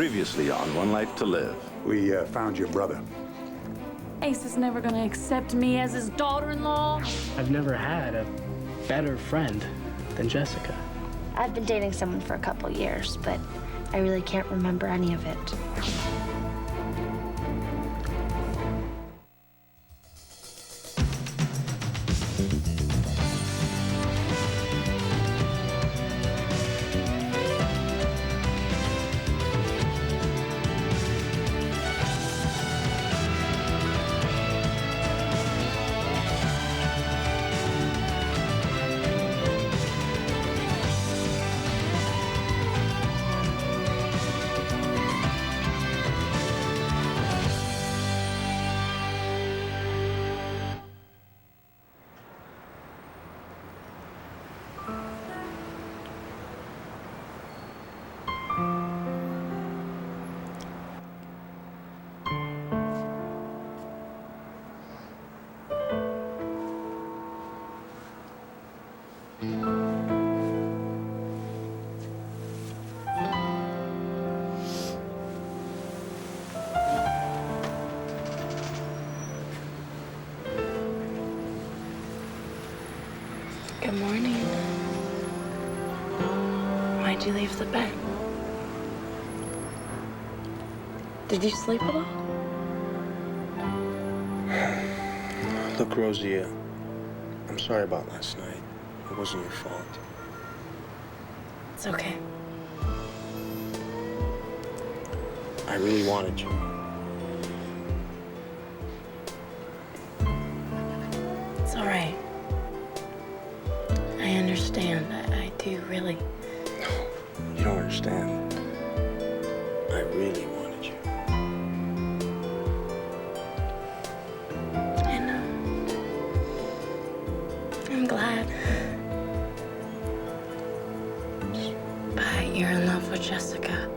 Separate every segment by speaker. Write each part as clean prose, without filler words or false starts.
Speaker 1: Previously on One Life to Live.
Speaker 2: We found your brother.
Speaker 3: Ace is never gonna accept me as his daughter-in-law.
Speaker 4: I've never had a better friend than Jessica.
Speaker 5: I've been dating someone for a couple years, but I really can't remember any of it. Good morning. Why'd you leave the bed? Did you sleep at all?
Speaker 4: Look, Rosie, I'm sorry about last night. It wasn't your fault.
Speaker 5: It's okay.
Speaker 4: I really wanted you.
Speaker 5: It's all right. I understand. I do, really.
Speaker 4: No, you don't understand. I really wanted you.
Speaker 5: I know. I'm glad. But you're in love with Jessica.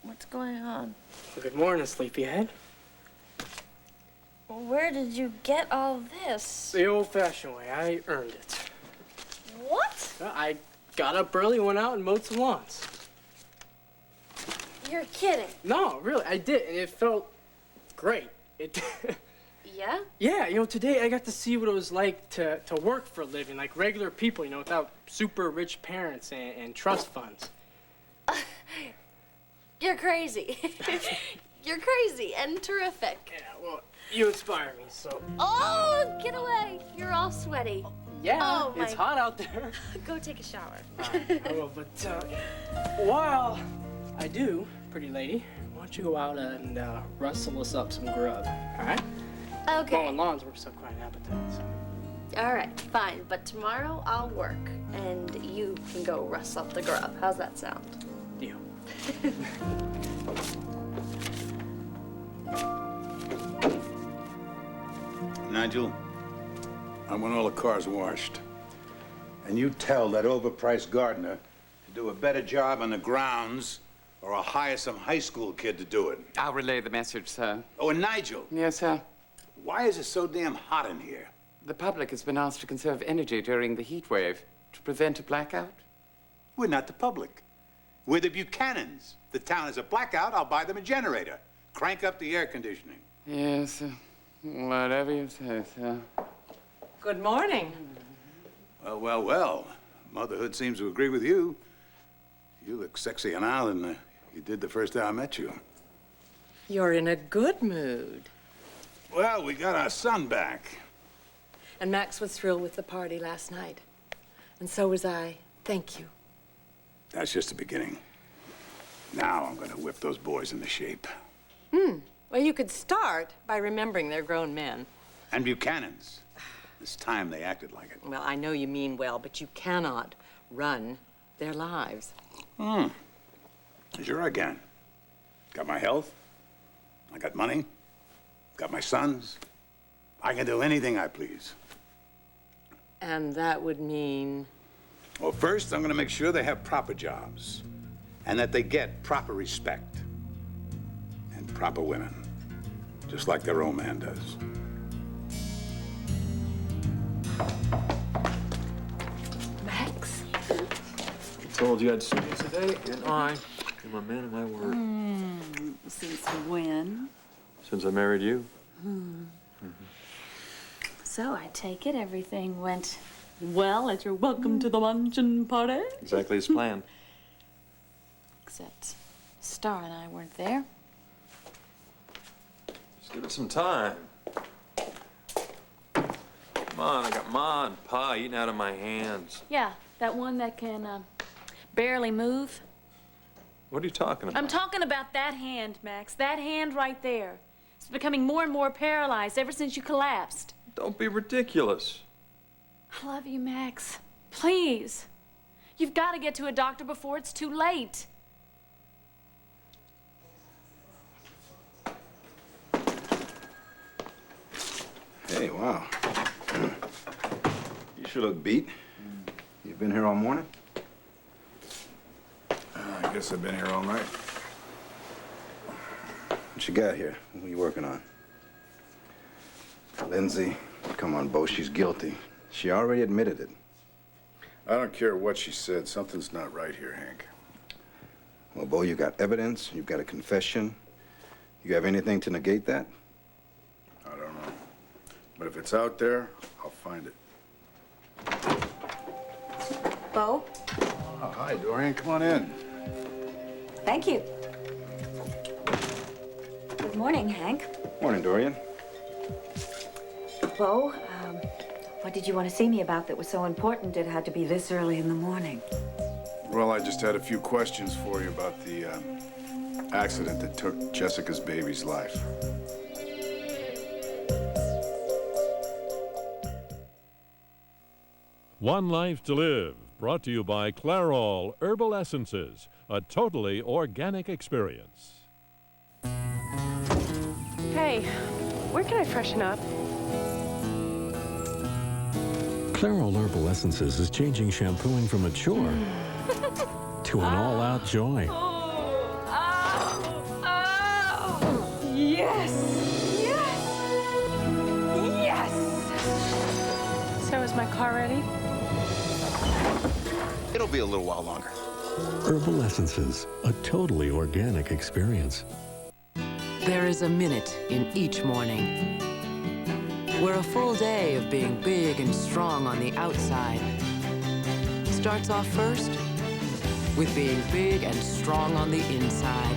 Speaker 5: What's going on?
Speaker 4: Well, good morning, sleepyhead.
Speaker 5: Where did you get all this?
Speaker 4: The old-fashioned way. I earned it.
Speaker 5: What?
Speaker 4: I got up early, went out, and mowed some lawns.
Speaker 5: You're kidding.
Speaker 4: No, really, I did, and it felt great. It.
Speaker 5: Yeah?
Speaker 4: Yeah, today I got to see what it was like to work for a living, like regular people, without super rich parents and trust funds.
Speaker 5: You're crazy. You're crazy and terrific.
Speaker 4: Yeah, well, you inspire me, so.
Speaker 5: Oh, get away. You're all sweaty.
Speaker 4: Yeah,
Speaker 5: Oh,
Speaker 4: it's hot out there.
Speaker 5: Go take a shower.
Speaker 4: I will, but while I do, pretty lady, why don't you go out and rustle us up some grub, all right?
Speaker 5: Okay.
Speaker 4: Mowing lawns works up quite an appetite, so.
Speaker 5: All right, fine. But tomorrow I'll work, and you can go rustle up the grub. How's that sound?
Speaker 4: Deal.
Speaker 2: Nigel, I want all the cars washed. And you tell that overpriced gardener to do a better job on the grounds, or I'll hire some high school kid to do it.
Speaker 6: I'll relay the message, sir.
Speaker 2: Oh, and Nigel,
Speaker 6: Yes, sir.
Speaker 2: why is it so damn hot in here?
Speaker 6: The public has been asked to conserve energy during the heat wave to prevent a blackout.
Speaker 2: We're not the public. We're the Buchanans. If the town has a blackout, I'll buy them a generator. Crank up the air conditioning.
Speaker 6: Yes, sir. Whatever you say, sir.
Speaker 7: Good morning.
Speaker 2: Well, well, well. Motherhood seems to agree with you. You look sexier now than you did the first day I met you.
Speaker 7: You're in a good mood.
Speaker 2: Well, we got our son back.
Speaker 7: And Max was thrilled with the party last night. And so was I. Thank you.
Speaker 2: That's just the beginning. Now I'm gonna whip those boys into shape.
Speaker 7: Well, you could start by remembering they're grown men.
Speaker 2: And Buchanans. This time they acted like it.
Speaker 7: Well, I know you mean well, but you cannot run their lives.
Speaker 2: I Sure I can. Got my health. I got money. Got my sons. I can do anything I please.
Speaker 7: And that would mean?
Speaker 2: Well, first, I'm going to make sure they have proper jobs and that they get proper respect and proper women, just like their own man does.
Speaker 7: Max?
Speaker 8: Told you I'd see you today, didn't I? You're my man and my word.
Speaker 3: Since when?
Speaker 8: Since I married you.
Speaker 3: So I take it everything went well at your welcome to the luncheon party?
Speaker 8: Exactly as planned.
Speaker 3: Except Star and I weren't there.
Speaker 8: Just give it some time. Come on, I got Ma and Pa eating out of my hands.
Speaker 3: Yeah, that one that can barely move.
Speaker 8: What are you talking about?
Speaker 3: I'm talking about that hand, Max. That hand right there. It's becoming more and more paralyzed ever since you collapsed.
Speaker 8: Don't be ridiculous.
Speaker 3: I love you, Max. Please. You've got to get to a doctor before it's too late.
Speaker 2: Hey, wow. You sure look beat. You've been here all morning? I guess I've been here all night. What you got here? What are you working on? Lindsay, come on, Bo, she's guilty. She already admitted it.
Speaker 9: I don't care what she said. Something's not right here, Hank.
Speaker 2: Well, Bo, you got evidence, you've got a confession. You have anything to negate that?
Speaker 9: I don't know. But if it's out there, I'll find it.
Speaker 10: Bo?
Speaker 9: Oh, hi, Dorian. Come on in.
Speaker 10: Thank you. Good morning, Hank.
Speaker 2: Morning, Dorian.
Speaker 10: Bo, what did you want to see me about that was so important it had to be this early in the morning?
Speaker 9: Well, I just had a few questions for you about the accident that took Jessica's baby's life.
Speaker 11: One Life to Live, brought to you by Clairol Herbal Essences, a totally organic experience.
Speaker 12: Hey, where can I freshen up?
Speaker 13: Clairol Herbal Essences is changing shampooing from a chore to an all-out joy.
Speaker 12: Yes! Yes! Yes! So is my car ready?
Speaker 14: It'll be a little while longer.
Speaker 13: Herbal Essences, a totally organic experience.
Speaker 7: There is a minute in each morning where a full day of being big and strong on the outside starts off first with being big and strong on the inside.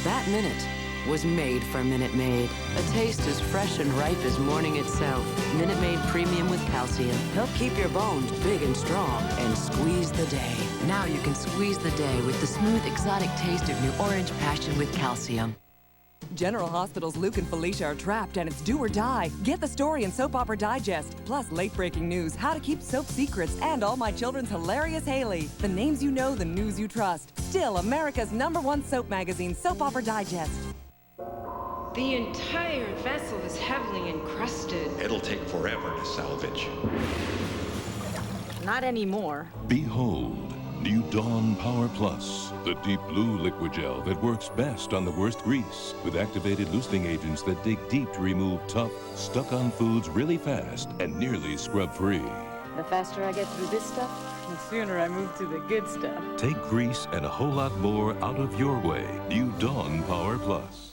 Speaker 7: That minute was made for Minute Maid. A taste as fresh and ripe as morning itself. Minute Maid Premium with calcium. Help keep your bones big and strong and squeeze the day. Now you can squeeze the day with the smooth, exotic taste of New Orange Passion with calcium.
Speaker 15: General Hospital's Luke and Felicia are trapped and it's do or die. Get the story in Soap Opera Digest. Plus late-breaking news, how to keep soap secrets, and All My Children's hilarious Haley. The names you know, the news you trust. Still America's #1 soap magazine, Soap Opera Digest.
Speaker 16: The entire vessel is heavily encrusted.
Speaker 17: It'll take forever to salvage.
Speaker 18: Not anymore.
Speaker 19: Behold, new Dawn Power Plus, the deep blue liquid gel that works best on the worst grease, with activated loosening agents that dig deep to remove tough, stuck-on foods really fast and nearly scrub-free.
Speaker 18: The faster I get through this stuff, the sooner I move to the good stuff.
Speaker 19: Take grease and a whole lot more out of your way. New Dawn Power Plus.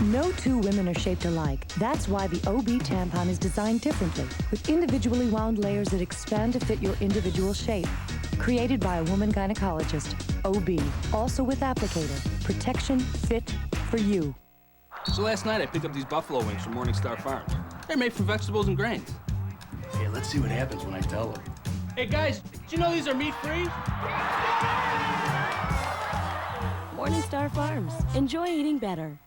Speaker 20: No two women are shaped alike. That's why the OB tampon is designed differently, with individually wound layers that expand to fit your individual shape. Created by a woman gynecologist. OB, also with applicator. Protection fit for you.
Speaker 21: So last night I picked up these buffalo wings from Morningstar Farms. They're made from vegetables and grains. Hey, let's see what happens when I tell them. Hey guys, did you know these are meat-free?
Speaker 22: Morningstar Farms. Enjoy eating better.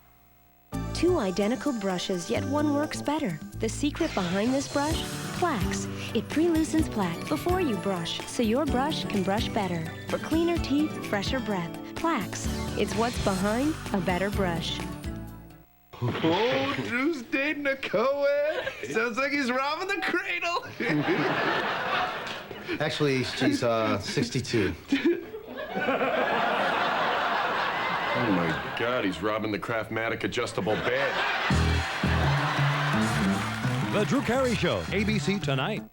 Speaker 22: Two identical brushes, yet one works better. The secret behind this brush? Plaques. It pre-loosens plaque before you brush, so your brush can brush better. For cleaner teeth, fresher breath. plaques. It's what's behind a better brush.
Speaker 1: Oh, Drew's dating a co-ed? Sounds like he's robbing the cradle.
Speaker 14: Actually, she's 62.
Speaker 1: Oh my God, he's robbing the Craftmatic adjustable bed.
Speaker 23: The Drew Carey Show, ABC tonight.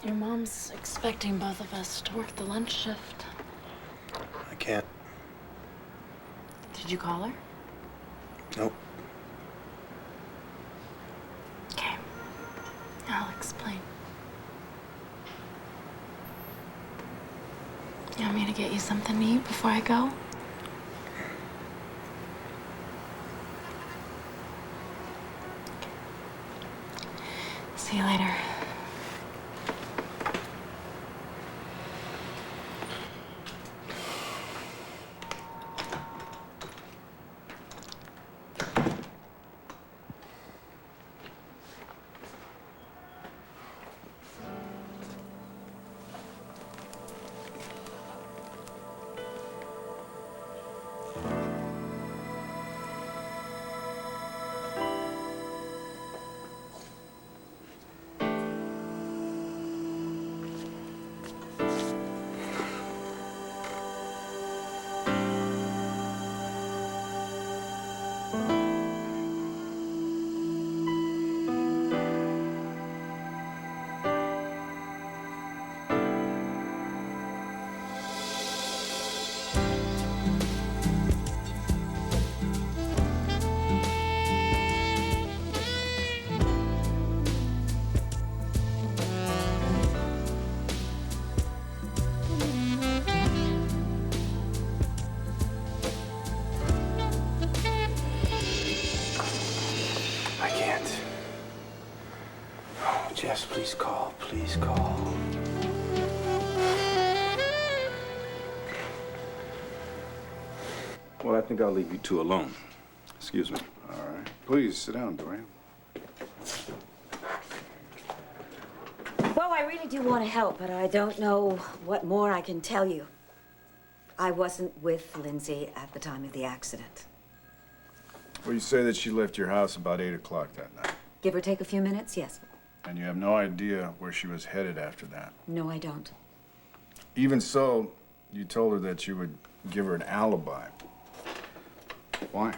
Speaker 3: Your mom's expecting both of us to work the lunch shift.
Speaker 2: I can't.
Speaker 3: Did you call her?
Speaker 2: Nope.
Speaker 3: Okay. I'll explain. You want me to get you something to eat before I go? See you later.
Speaker 2: I can't. Oh, Jess, please call. Please call. Well, I think I'll leave you two alone. Excuse me.
Speaker 9: All right. Please, sit down, Dorian.
Speaker 10: Well, I really do want to help, but I don't know what more I can tell you. I wasn't with Lindsay at the time of the accident.
Speaker 9: Well, you say that she left your house about 8 o'clock that night.
Speaker 10: Give or take a few minutes, yes.
Speaker 9: And you have no idea where she was headed after that.
Speaker 10: No, I don't.
Speaker 9: Even so, you told her that you would give her an alibi. Why?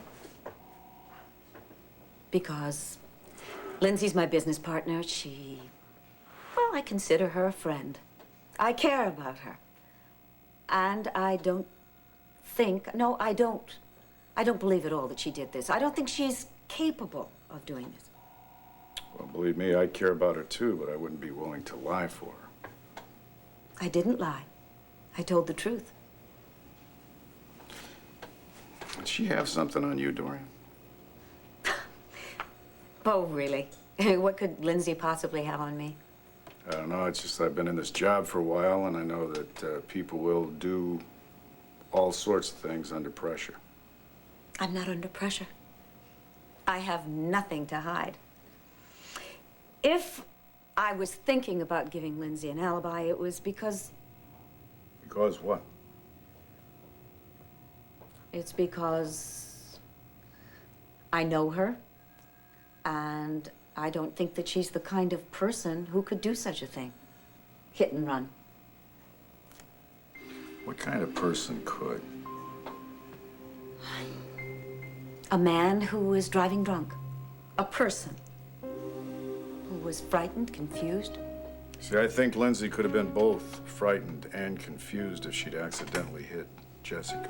Speaker 10: Because Lindsay's my business partner. Well, I consider her a friend. I care about her. And I don't believe at all that she did this. I don't think she's capable of doing this.
Speaker 9: Well, believe me, I care about her too, but I wouldn't be willing to lie for her.
Speaker 10: I didn't lie. I told the truth.
Speaker 9: Did she have something on you, Dorian?
Speaker 10: Oh, really? What could Lindsay possibly have on me?
Speaker 9: I don't know. It's just I've been in this job for a while, and I know that people will do all sorts of things under pressure.
Speaker 10: I'm not under pressure. I have nothing to hide. If I was thinking about giving Lindsay an alibi, it was because...
Speaker 9: Because what?
Speaker 10: It's because I know her, and I don't think that she's the kind of person who could do such a thing. Hit and run.
Speaker 9: What kind of person could?
Speaker 10: A man who was driving drunk. A person who was frightened, confused.
Speaker 9: See, I think Lindsay could have been both frightened and confused if she'd accidentally hit Jessica.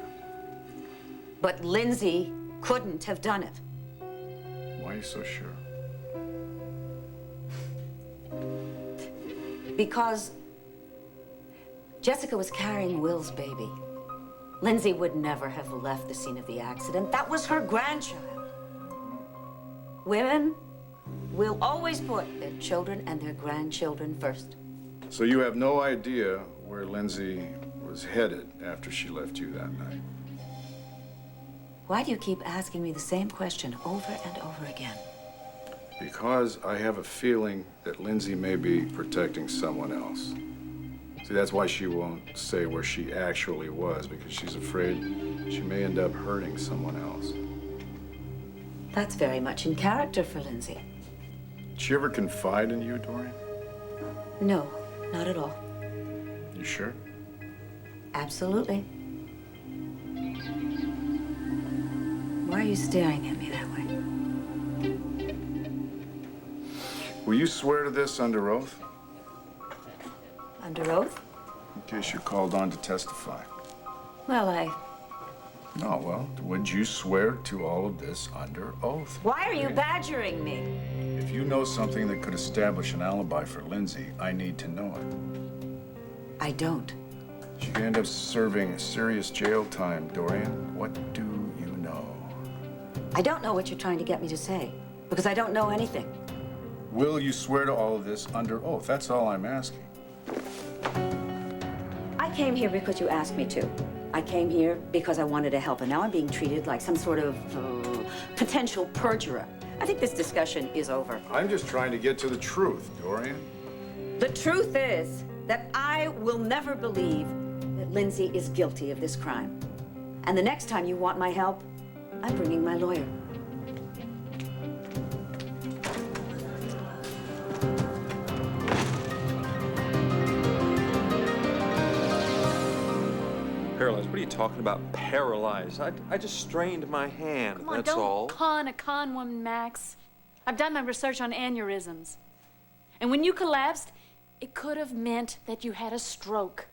Speaker 10: But Lindsay couldn't have done it.
Speaker 9: Why are you so sure?
Speaker 10: Because Jessica was carrying Will's baby. Lindsay would never have left the scene of the accident. That was her grandchild. Women will always put their children and their grandchildren first.
Speaker 9: So you have no idea where Lindsay was headed after she left you that night?
Speaker 10: Why do you keep asking me the same question over and over again?
Speaker 9: Because I have a feeling that Lindsay may be protecting someone else. See, that's why she won't say where she actually was, because she's afraid she may end up hurting someone else.
Speaker 10: That's very much in character for Lindsay.
Speaker 9: Did she ever confide in you, Dorian?
Speaker 10: No, not at all.
Speaker 9: You sure?
Speaker 10: Absolutely. Why are you staring at me that way?
Speaker 9: Will you swear to this under oath?
Speaker 10: Under oath?
Speaker 9: In case you're called on to testify.
Speaker 10: Well,
Speaker 9: No, well, would you swear to all of this under oath?
Speaker 10: Why are you badgering me?
Speaker 9: If you know something that could establish an alibi for Lindsay, I need to know it.
Speaker 10: I don't.
Speaker 9: She could end up serving serious jail time, Dorian. What do you know?
Speaker 10: I don't know what you're trying to get me to say, because I don't know anything.
Speaker 9: Will you swear to all of this under oath? That's all I'm asking.
Speaker 10: I came here because you asked me to. I came here because I wanted to help, and now I'm being treated like some sort of potential perjurer. I think this discussion is over.
Speaker 9: I'm just trying to get to the truth, Dorian.
Speaker 10: The truth is that I will never believe that Lindsay is guilty of this crime. And the next time you want my help, I'm bringing my lawyer.
Speaker 8: Paralyzed? What are you talking about, paralyzed? I just strained my hand,
Speaker 3: Come on,
Speaker 8: that's all.
Speaker 3: don't con a con woman, Max. I've done my research on aneurysms. And when you collapsed, it could have meant that you had a stroke.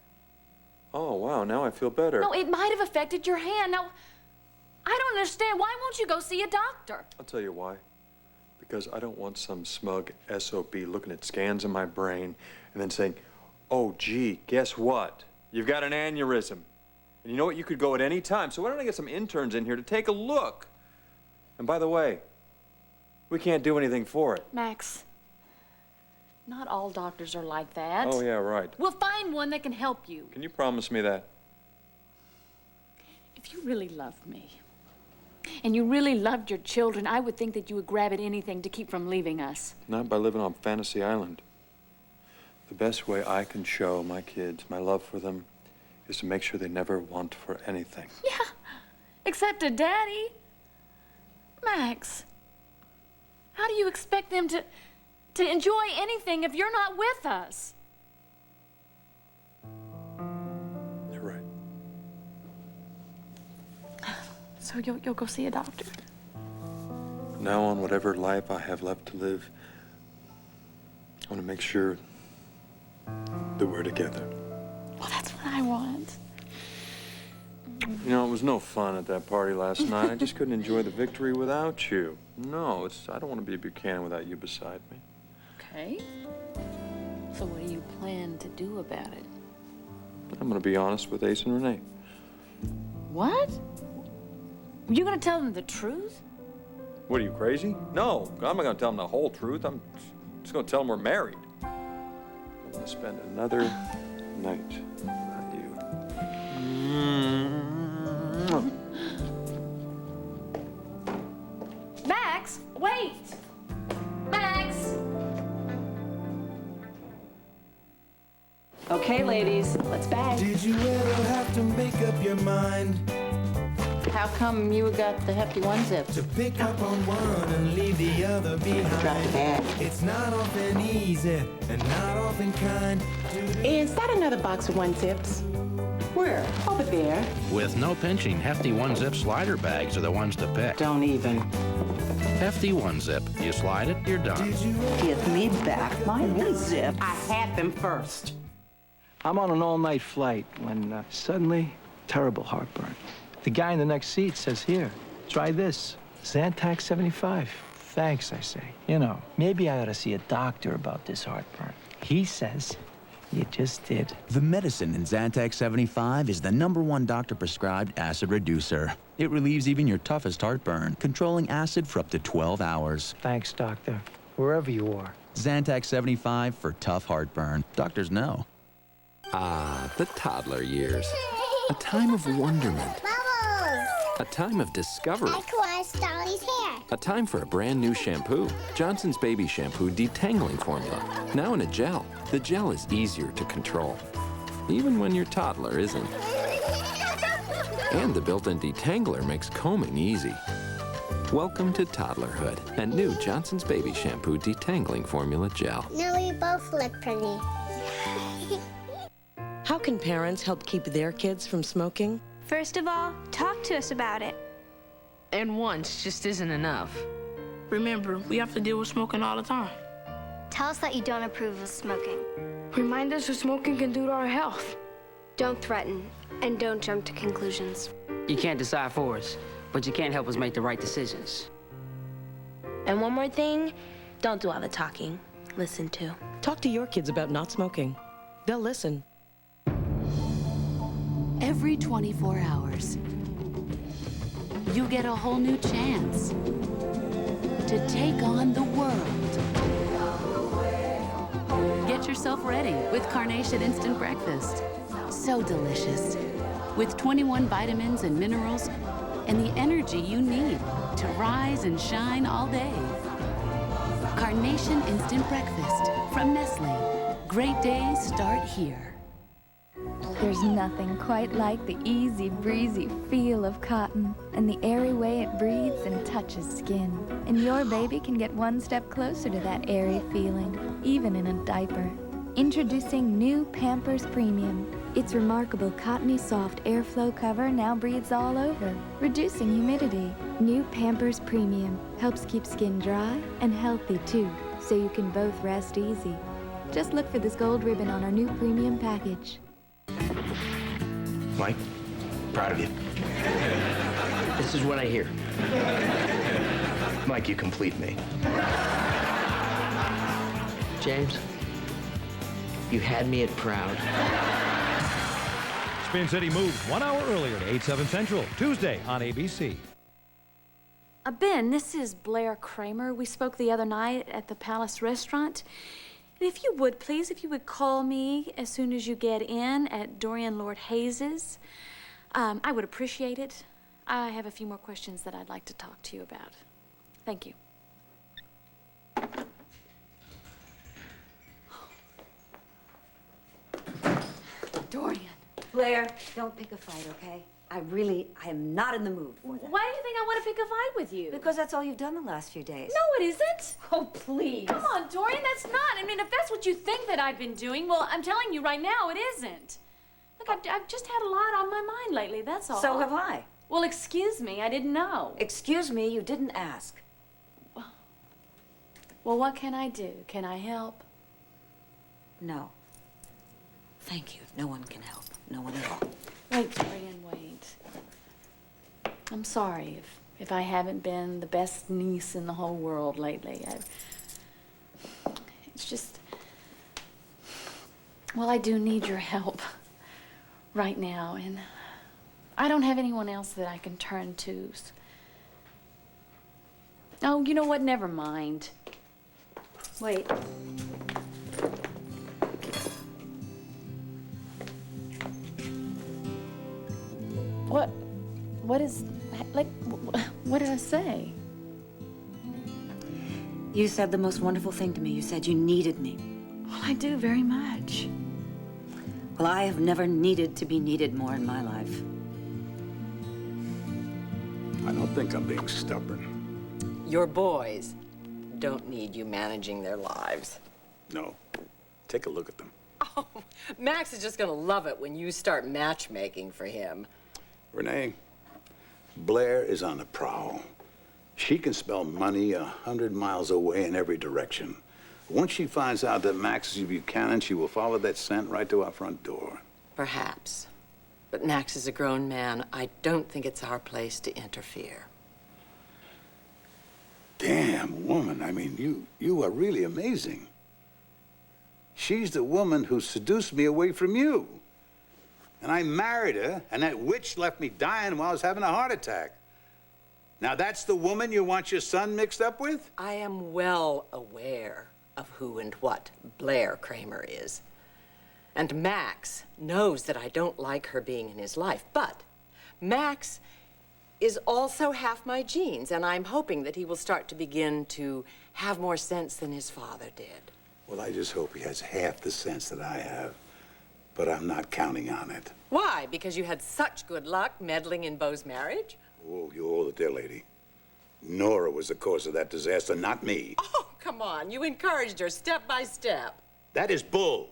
Speaker 8: Oh, wow, now I feel better.
Speaker 3: No, it might have affected your hand. Now, I don't understand. Why won't you go see a doctor?
Speaker 8: I'll tell you why. Because I don't want some smug SOB looking at scans in my brain and then saying, oh, gee, guess what? You've got an aneurysm. And you know what? You could go at any time. So why don't I get some interns in here to take a look? And by the way, we can't do anything for it.
Speaker 3: Max, not all doctors are like that.
Speaker 8: Oh, yeah, right.
Speaker 3: We'll find one that can help you.
Speaker 8: Can you promise me that?
Speaker 3: If you really loved me, and you really loved your children, I would think that you would grab at anything to keep from leaving us.
Speaker 8: Not by living on Fantasy Island. The best way I can show my kids my love for them is to make sure they never want for anything.
Speaker 3: Yeah, except a daddy. Max, how do you expect them to enjoy anything if you're not with us?
Speaker 8: You're right.
Speaker 3: So you'll go see a doctor?
Speaker 8: From now on, whatever life I have left to live, I want to make sure that we're together.
Speaker 3: Well, that's what I want.
Speaker 8: You know, it was no fun at that party last night. I just couldn't enjoy the victory without you. No, I don't want to be a Buchanan without you beside me.
Speaker 3: Okay. So what do you plan to do about it?
Speaker 8: I'm going to be honest with Ace and Renee.
Speaker 3: What? You're gonna tell them the truth?
Speaker 8: What, are you crazy? No, I'm not going to tell them the whole truth. I'm just going to tell them we're married. I'm going to spend another night without you.
Speaker 3: Max, wait! Max!
Speaker 18: Okay, ladies, let's bag.
Speaker 4: Did you ever have to make up your mind?
Speaker 18: How come you got the hefty one zip?
Speaker 4: To pick up on one and leave the other behind.
Speaker 18: Drop the bag.
Speaker 4: It's not often easy and not often kind.
Speaker 18: Is that another box of one zips? Where? Over there.
Speaker 5: With no pinching, Hefty One Zip slider bags are the ones to pick.
Speaker 18: Don't even.
Speaker 5: Hefty One Zip. You slide it, you're done.
Speaker 18: Give me back my one zip. I had them first.
Speaker 6: I'm on an all-night flight when suddenly, terrible heartburn. The guy in the next seat says, here, try this, Zantac 75. Thanks, I say. You know, maybe I ought to see a doctor about this heartburn. He says, you just did.
Speaker 24: The medicine in Zantac 75 is the #1 doctor-prescribed acid reducer. It relieves even your toughest heartburn, controlling acid for up to 12 hours.
Speaker 6: Thanks, doctor, wherever you are.
Speaker 24: Zantac 75 for tough heartburn. Doctors know.
Speaker 13: Ah, the toddler years. A time of wonderment. A time of discovery.
Speaker 7: fix Dolly's hair.
Speaker 13: A time for a brand new shampoo. Johnson's Baby Shampoo Detangling Formula. Now in a gel. The gel is easier to control, even when your toddler isn't. And the built-in detangler makes combing easy. Welcome to toddlerhood and new Johnson's Baby Shampoo Detangling Formula Gel.
Speaker 7: Now we both look pretty.
Speaker 11: How can parents help keep their kids from smoking?
Speaker 7: First of all, talk to us about it.
Speaker 18: And once just isn't enough. Remember, we have to deal with smoking all the time.
Speaker 7: Tell us that you don't approve of smoking.
Speaker 18: Remind us what smoking can do to our health.
Speaker 7: Don't threaten, and don't jump to conclusions.
Speaker 12: You can't decide for us, but you can't help us make the right decisions.
Speaker 15: And one more thing, don't do all the talking. Listen too.
Speaker 11: Talk to your kids about not smoking. They'll listen.
Speaker 3: Every 24 hours, you get a whole new chance to take on the world. Get yourself ready with Carnation Instant Breakfast. So delicious. With 21 vitamins and minerals and the energy you need to rise and shine all day. Carnation Instant Breakfast from Nestle. Great days start here.
Speaker 25: There's nothing quite like the easy breezy feel of cotton and the airy way it breathes and touches skin. And your baby can get one step closer to that airy feeling, even in a diaper. Introducing new Pampers Premium. Its remarkable cottony soft airflow cover now breathes all over, reducing humidity. New Pampers Premium helps keep skin dry and healthy too, so you can both rest easy. Just look for this gold ribbon on our new premium package.
Speaker 14: Mike, proud of you.
Speaker 12: This is what I hear.
Speaker 14: Mike, you complete me.
Speaker 12: James, you had me at proud.
Speaker 23: Spin City moves 1 hour earlier to 8/7 Central, Tuesday on ABC.
Speaker 3: Ben, this is Blair Kramer. We spoke the other night at the Palace Restaurant. And if you would, please, if you would call me as soon as you get in at Dorian Lord Hayes's, I would appreciate it. I have a few more questions that I'd like to talk to you about. Thank you. Dorian.
Speaker 10: Blair, don't pick a fight, okay? I am not in the mood for that.
Speaker 3: Why do you think I want to pick a fight with you?
Speaker 10: Because that's all you've done the last few days.
Speaker 3: No, it isn't. Oh, please. Come on, Dorian, that's not. I mean, if that's what you think that I've been doing, well, I'm telling you right now, it isn't. Look, I've just had a lot on my mind lately, that's all.
Speaker 10: So have I.
Speaker 3: Well, excuse me, I didn't know.
Speaker 10: Excuse me, you didn't ask.
Speaker 3: Well, what can I do? Can I help?
Speaker 10: No. Thank you. No one can help. No one at all.
Speaker 3: Wait, Dorian, wait. I'm sorry if I haven't been the best niece in the whole world lately. It's just... Well, I do need your help right now, and I don't have anyone else that I can turn to. Oh, you know what? Never mind.
Speaker 10: Wait.
Speaker 3: What is, like, what did I say?
Speaker 10: You said the most wonderful thing to me. You said you needed me.
Speaker 3: Well, I do very much.
Speaker 10: Well, I have never needed to be needed more in my life.
Speaker 2: I don't think I'm being stubborn.
Speaker 11: Your boys don't need you managing their lives.
Speaker 2: No. Take a look at them.
Speaker 11: Oh, Max is just gonna love it when you start matchmaking for him.
Speaker 2: Renee, Blair is on the prowl. She can smell money 100 miles away in every direction. Once she finds out that Max is Buchanan, she will follow that scent right to our front door.
Speaker 11: Perhaps. But Max is a grown man. I don't think it's our place to interfere.
Speaker 2: Damn, woman. I mean, you are really amazing. She's the woman who seduced me away from you. And I married her, and that witch left me dying while I was having a heart attack. Now that's the woman you want your son mixed up with?
Speaker 11: I am well aware of who and what Blair Kramer is. And Max knows that I don't like her being in his life. But Max is also half my genes, and I'm hoping that he will start to begin to have more sense than his father did.
Speaker 2: Well, I just hope he has half the sense that I have, but I'm not counting on it.
Speaker 11: Why? Because you had such good luck meddling in Beau's marriage?
Speaker 2: Oh, you hold it there, lady. Nora was the cause of that disaster, not me.
Speaker 11: Oh, come on. You encouraged her step by step.
Speaker 2: That is bull.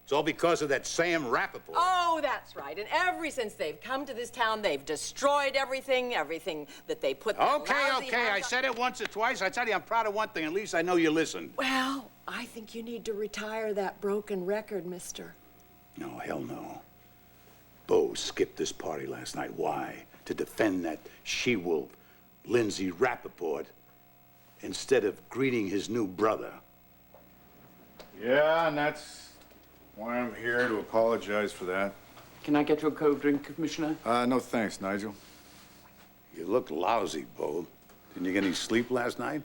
Speaker 2: It's all because of that Sam Rappaport.
Speaker 11: Oh, that's right. And ever since they've come to this town, they've destroyed everything that they put their
Speaker 2: Okay, I said it once or twice. I tell you, I'm proud of one thing. At least I know you listened.
Speaker 11: Well, I think you need to retire that broken record, mister.
Speaker 2: No, hell no. Beau skipped this party last night. Why? To defend that she-wolf, Lindsay Rappaport, instead of greeting his new brother.
Speaker 9: Yeah, and that's why I'm here, to apologize for that.
Speaker 12: Can I get you a cold drink, Commissioner?
Speaker 9: No thanks, Nigel.
Speaker 2: You look lousy, Beau. Didn't you get any sleep last night?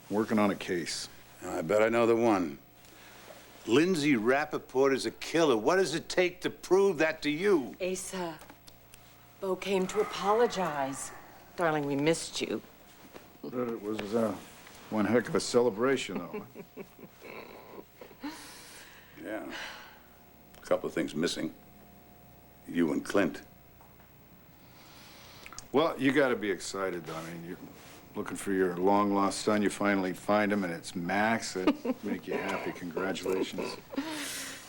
Speaker 9: Working on a case.
Speaker 2: I bet I know the one. Lindsay Rappaport is a killer. What does it take to prove that to you?
Speaker 11: Asa, Beau came to apologize. Darling, we missed you.
Speaker 9: But it was one heck of a celebration, though.
Speaker 2: Yeah. A couple of things missing. You and Clint.
Speaker 9: Well, you got to be excited, though. I mean, you're looking for your long-lost son. You finally find him, and it's Max. That make you happy. Congratulations.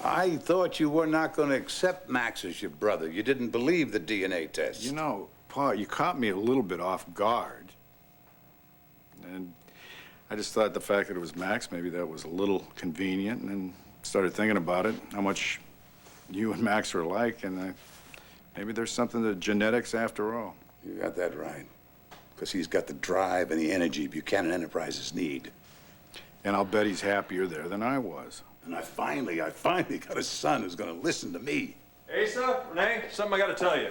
Speaker 2: I thought you were not going to accept Max as your brother. You didn't believe the DNA test.
Speaker 9: You know, Pa, you caught me a little bit off guard. And I just thought the fact that it was Max, maybe that was a little convenient, and then started thinking about it, how much you and Max are alike, and maybe there's something to genetics after all.
Speaker 2: You got that right. Because he's got the drive and the energy Buchanan Enterprises need.
Speaker 9: And I'll bet he's happier there than I was.
Speaker 2: And I finally got a son who's going to listen to me.
Speaker 8: Asa, Renee, something I got to tell you.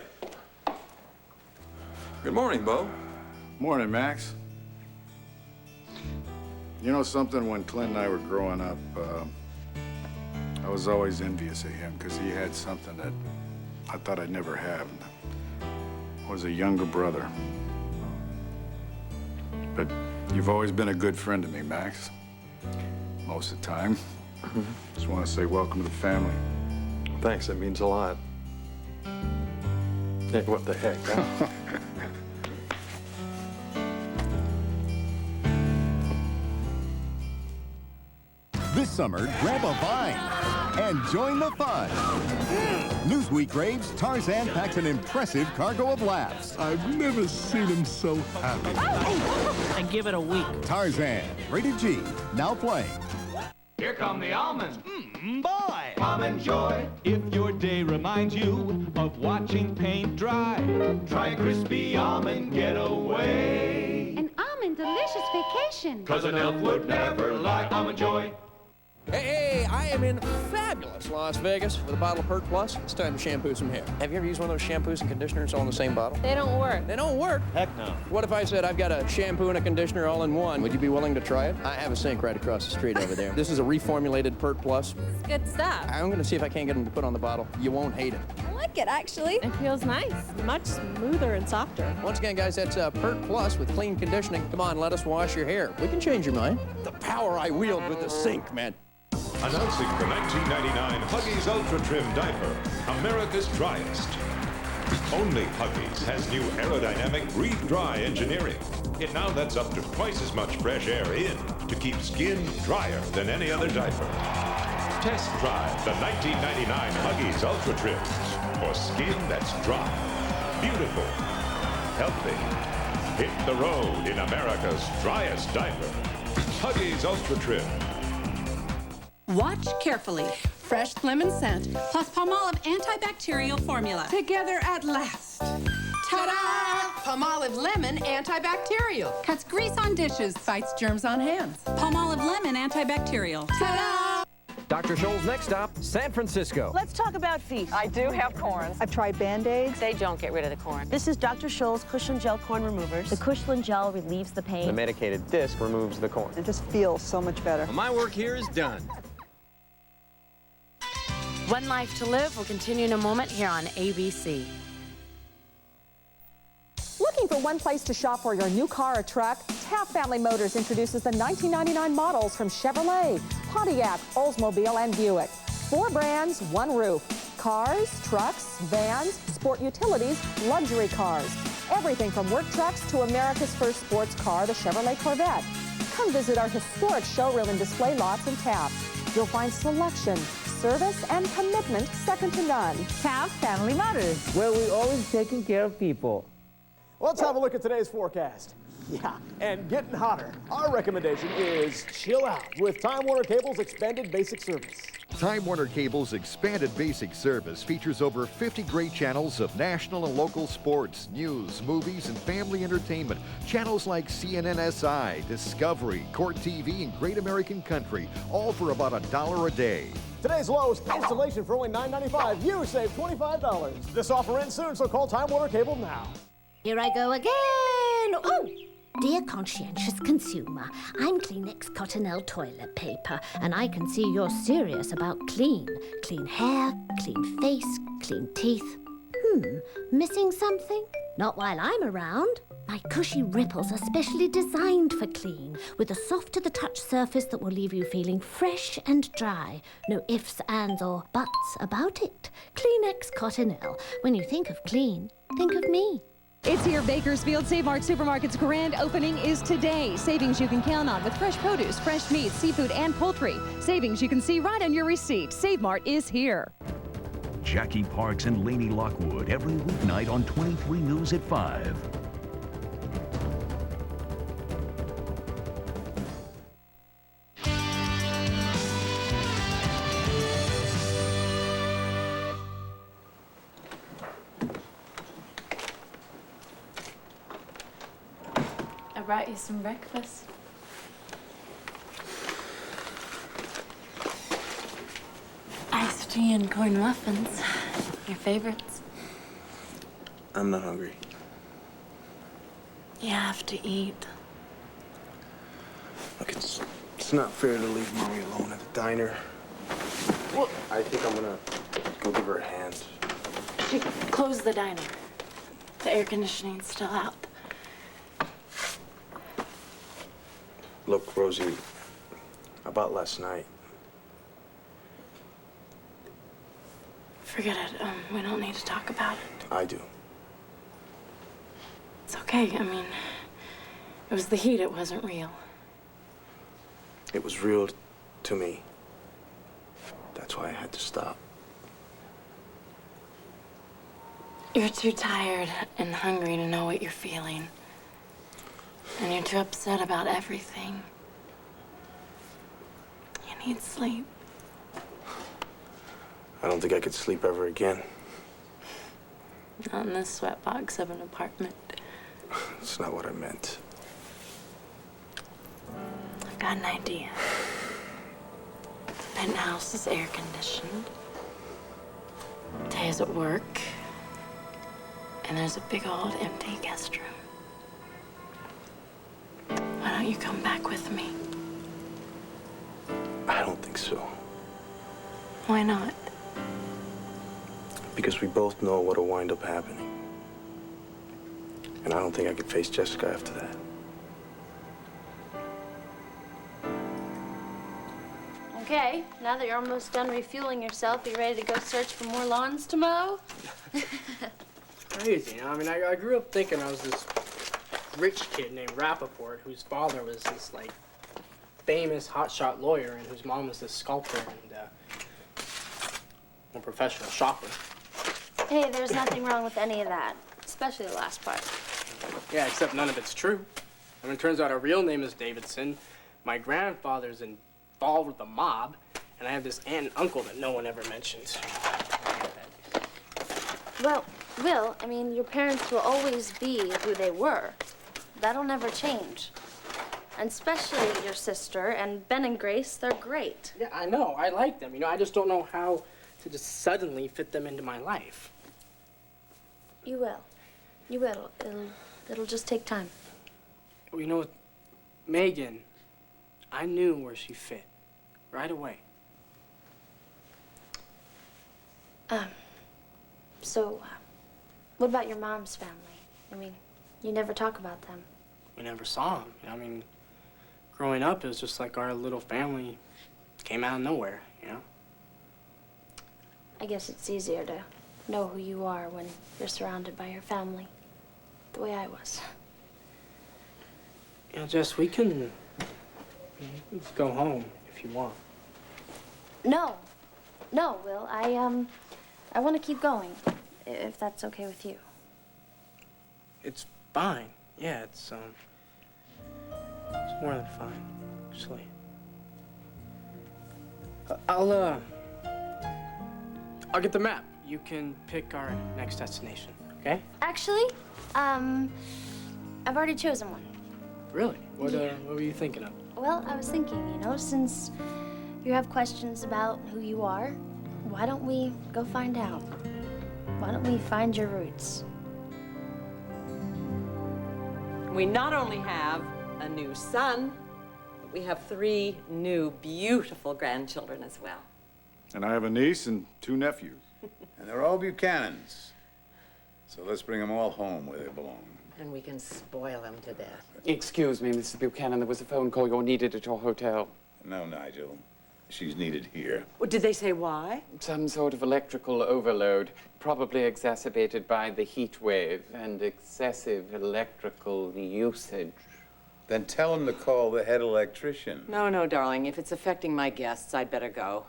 Speaker 8: Good morning, Beau.
Speaker 9: Morning, Max. You know something, when Clint and I were growing up, I was always envious of him because he had something that I thought I'd never have. I was a younger brother. But you've always been a good friend to me, Max. Most of the time. Just want to say welcome to the family.
Speaker 8: Thanks, that means a lot. Hey, what the heck, huh?
Speaker 16: This summer, grab a vine and join the fun. Newsweek raves Tarzan packs an impressive cargo of laughs.
Speaker 17: I've never seen him so happy.
Speaker 18: I give it a week.
Speaker 16: Tarzan, rated G, now playing.
Speaker 19: Here come the almonds. Boy! Almond joy. If your day reminds you of watching paint dry, try a crispy almond getaway.
Speaker 20: An almond delicious vacation.
Speaker 19: 'Cause an elf would never lie. Almond joy.
Speaker 21: Hey, I am in fabulous Las Vegas with a bottle of Pert Plus. It's time to shampoo some hair. Have you ever used one of those shampoos and conditioners all in the same bottle?
Speaker 15: They don't work.
Speaker 21: They don't work?
Speaker 19: Heck no.
Speaker 21: What if I said I've got a shampoo and a conditioner all in one? Would you be willing to try it? I have a sink right across the street over there. This is a reformulated Pert Plus.
Speaker 15: It's good stuff.
Speaker 21: I'm going to see if I can't get them to put on the bottle. You won't hate it.
Speaker 15: I like it, actually. It feels nice. Much smoother and softer.
Speaker 21: Once again, guys, that's Pert Plus with clean conditioning. Come on, let us wash your hair. We can change your mind. The power I wield with the sink, man.
Speaker 26: Announcing the 1999 Huggies Ultra Trim Diaper, America's driest. Only Huggies has new aerodynamic Breathe Dry engineering. It now lets up to twice as much fresh air in to keep skin drier than any other diaper. Test drive the 1999 Huggies Ultra Trims for skin that's dry, beautiful, healthy. Hit the road in America's driest diaper. Huggies Ultra Trim.
Speaker 27: Watch carefully. Fresh lemon scent plus Palmolive antibacterial formula. Together at last. Ta-da! Palmolive Lemon Antibacterial. Cuts grease on dishes, fights germs on hands. Palmolive Lemon Antibacterial. Ta-da!
Speaker 23: Dr. Scholl's next stop, San Francisco.
Speaker 28: Let's talk about feet. I do have corns. I've tried Band-Aids. They don't get rid of the corn. This is Dr. Scholl's Cushland Gel Corn Removers. The Cushland Gel relieves the pain.
Speaker 23: The medicated disc removes the corn.
Speaker 28: It just feels so much better.
Speaker 23: Well, my work here is done.
Speaker 29: One Life to Live will continue in a moment here on ABC.
Speaker 28: Look Looking for one place to shop for your new car or truck? Taft Family Motors introduces the 1999 models from Chevrolet, Pontiac, Oldsmobile, and Buick. 4 brands, 1 roof. Cars, trucks, vans, sport utilities, luxury cars. Everything from work trucks to America's first sports car, the Chevrolet Corvette. Come visit our historic showroom and display lots in Taft. You'll find selection, service, and commitment second to none.
Speaker 1: Taft Family Motors, where we're always taking care of people.
Speaker 4: Let's have a look at today's forecast. Yeah, and getting hotter. Our recommendation is chill out with Time Warner Cable's expanded basic service.
Speaker 5: Time Warner Cable's expanded basic service features over 50 great channels of national and local sports, news, movies, and family entertainment. Channels like CNNSI, Discovery, Court TV, and Great American Country, all for about $1 a day.
Speaker 4: Today's lowest installation for only $9.95. You save $25. This offer ends soon, so call Time Warner Cable now.
Speaker 6: Here I go again. Oh! Dear conscientious consumer, I'm Kleenex Cottonelle toilet paper, and I can see you're serious about clean. Clean hair, clean face, clean teeth. Missing something? Not while I'm around. My cushy ripples are specially designed for clean, with a soft-to-the-touch surface that will leave you feeling fresh and dry. No ifs, ands, or buts about it. Kleenex Cottonelle. When you think of clean, think of me.
Speaker 7: It's here, Bakersfield. Save Mart Supermarket's grand opening is today. Savings you can count on with fresh produce, fresh meat, seafood, and poultry. Savings you can see right on your receipt. Save Mart is here.
Speaker 13: Jackie Parks and Lainey Lockwood every weeknight on 23 News at 5.
Speaker 3: I brought you some breakfast. Iced tea and corn muffins. Your favorites.
Speaker 22: I'm not hungry.
Speaker 3: You have to eat.
Speaker 22: Look, it's not fair to leave Mommy alone at the diner.
Speaker 3: Well,
Speaker 22: I think I'm gonna go give her a hand.
Speaker 3: Close the diner. The air conditioning's still out.
Speaker 22: Look, Rosie, about last night.
Speaker 3: Forget it. We don't need to talk about it.
Speaker 22: I do.
Speaker 3: It's okay. I mean, it was the heat. It wasn't real.
Speaker 22: It was real to me. That's why I had to stop.
Speaker 3: You're too tired and hungry to know what you're feeling. And you're too upset about everything. You need sleep.
Speaker 22: I don't think I could sleep ever again.
Speaker 3: Not in this sweatbox of an apartment.
Speaker 22: That's not what I meant.
Speaker 3: I've got an idea. The penthouse is air conditioned. Tay's at work. And there's a big old empty guest room. Why don't you come back with me?
Speaker 22: I don't think so.
Speaker 3: Why not?
Speaker 22: Because we both know what'll wind up happening. And I don't think I could face Jessica after that.
Speaker 15: Okay, now that you're almost done refueling yourself, are you ready to go search for more lawns to mow?
Speaker 24: Crazy, you know? I mean, I grew up thinking I was this rich kid named Rappaport, whose father was this, like, famous hotshot lawyer and whose mom was this sculptor and a professional shopper.
Speaker 15: Hey, there's nothing wrong with any of that, especially the last part.
Speaker 24: Yeah, except none of it's true. I mean, it turns out our real name is Davidson. My grandfather's involved with the mob, and I have this aunt and uncle that no one ever mentions.
Speaker 15: Well, Will, I mean, your parents will always be who they were. That'll never change. And especially your sister and Ben and Grace, they're great.
Speaker 24: Yeah, I know. I like them. You know, I just don't know how to just suddenly fit them into my life.
Speaker 15: You will. You will. It'll just take time.
Speaker 24: Well, you know what? Megan, I knew where she fit right away.
Speaker 15: So, what about your mom's family? I mean, You never talk about them.
Speaker 24: We never saw them. I mean, growing up, it was just like our little family came out of nowhere, you know?
Speaker 15: I guess it's easier to know who you are when you're surrounded by your family, the way I was.
Speaker 24: Yeah, Jess, we can go home if you want.
Speaker 15: No. No, Will. I want to keep going, if that's okay with you.
Speaker 24: It's fine. Yeah, it's more than fine, actually. I'll get the map. You can pick our next destination, okay?
Speaker 15: Actually, I've already chosen one.
Speaker 24: Really? What were you thinking of?
Speaker 15: Well, I was thinking, you know, since you have questions about who you are, why don't we go find out? Why don't we find your roots?
Speaker 2: We not only have a new son, but we have 3 new, beautiful grandchildren as well.
Speaker 8: And I have a niece and 2 nephews.
Speaker 9: And they're all Buchanans. So let's bring them all home where they belong.
Speaker 2: And we can spoil them to death.
Speaker 10: Excuse me, Mrs. Buchanan, there was a phone call. You're needed at your hotel.
Speaker 9: No, Nigel. She's needed here.
Speaker 2: Well, did they say why?
Speaker 10: Some sort of electrical overload, probably exacerbated by the heat wave and excessive electrical usage.
Speaker 9: Then tell them to call the head electrician.
Speaker 2: No, no, darling. If it's affecting my guests, I'd better go.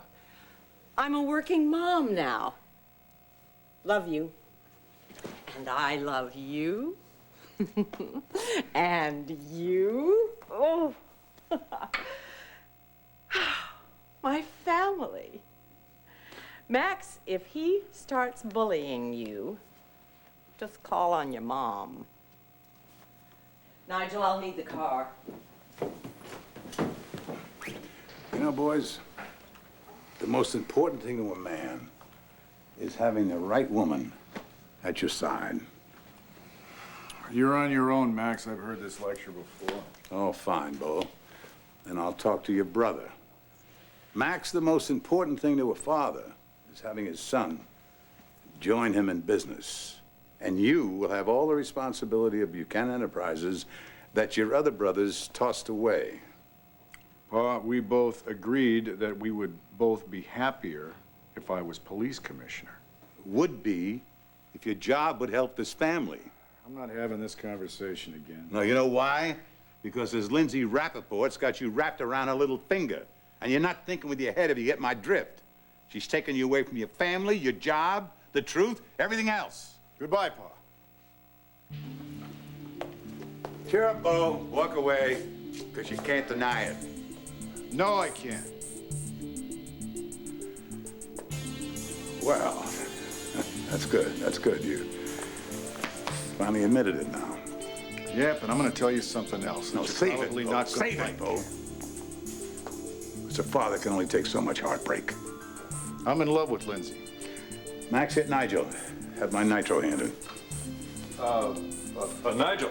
Speaker 2: I'm a working mom now. Love you. And I love you. And you. Oh. My family. Max, if he starts bullying you, just call on your mom. Nigel, I'll need the car.
Speaker 9: You know, boys, the most important thing to a man is having the right woman at your side.
Speaker 8: You're on your own, Max. I've heard this lecture before.
Speaker 9: Oh, fine, Bo. Then I'll talk to your brother. Max, the most important thing to a father is having his son join him in business. And you will have all the responsibility of Buchanan Enterprises that your other brothers tossed away.
Speaker 8: Pa, we both agreed that we would both be happier if I was police commissioner.
Speaker 9: Would be if your job would help this family.
Speaker 8: I'm not having this conversation again.
Speaker 9: No, you know why? Because this Lindsay Rappaport's got you wrapped around her little finger. And you're not thinking with your head if you get my drift. She's taking you away from your family, your job, the truth, everything else.
Speaker 8: Goodbye, Pa.
Speaker 9: Cheer up, Bo. Walk away, because you can't deny it.
Speaker 8: No, I can't.
Speaker 9: Well, that's good. That's good. You finally admitted it now.
Speaker 8: Yep, and I'm going to tell you something else.
Speaker 9: No, save it, Bo. Save it, Bo. Because a father can only take so much heartbreak.
Speaker 8: I'm in love with Lindsay.
Speaker 9: Max, hit Nigel. Have my nitro handed.
Speaker 8: Nigel.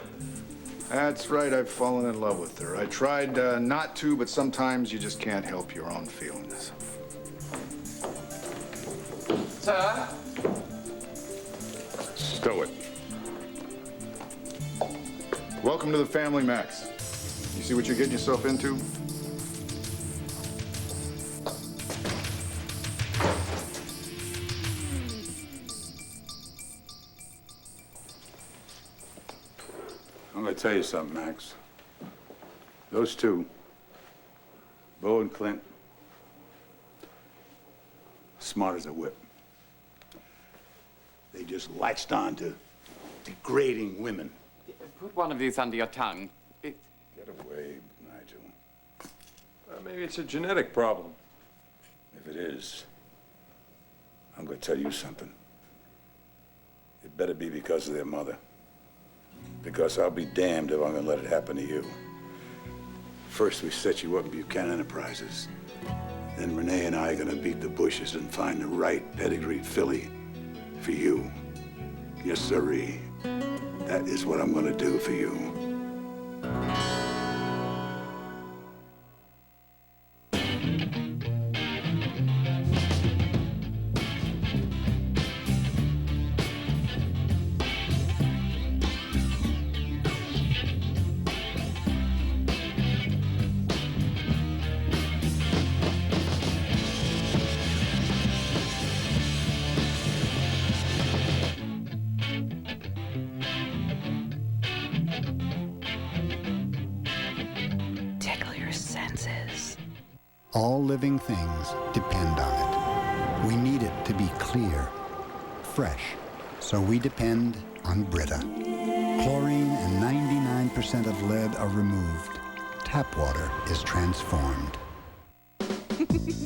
Speaker 8: That's right, I've fallen in love with her. I tried not to, but sometimes you just can't help your own feelings.
Speaker 10: Sir?
Speaker 9: Stow it.
Speaker 8: Welcome to the family, Max. You see what you're getting yourself into?
Speaker 9: I'm going to tell you something, Max. Those two, Bo and Clint, smart as a whip. They just latched on to degrading women.
Speaker 10: Put one of these under your tongue.
Speaker 9: Get away, Nigel.
Speaker 8: Maybe it's a genetic problem.
Speaker 9: If it is, I'm going to tell you something. It better be because of their mother. Because I'll be damned if I'm going to let it happen to you. First, we set you up in Buchanan Enterprises. Then Renee and I are going to beat the bushes and find the right pedigreed filly for you. Yes, sirree. That is what I'm going to do for you.
Speaker 11: All living things depend on it. We need it to be clear, fresh, so we depend on Brita. Chlorine and 99% of lead are removed. Tap water is transformed.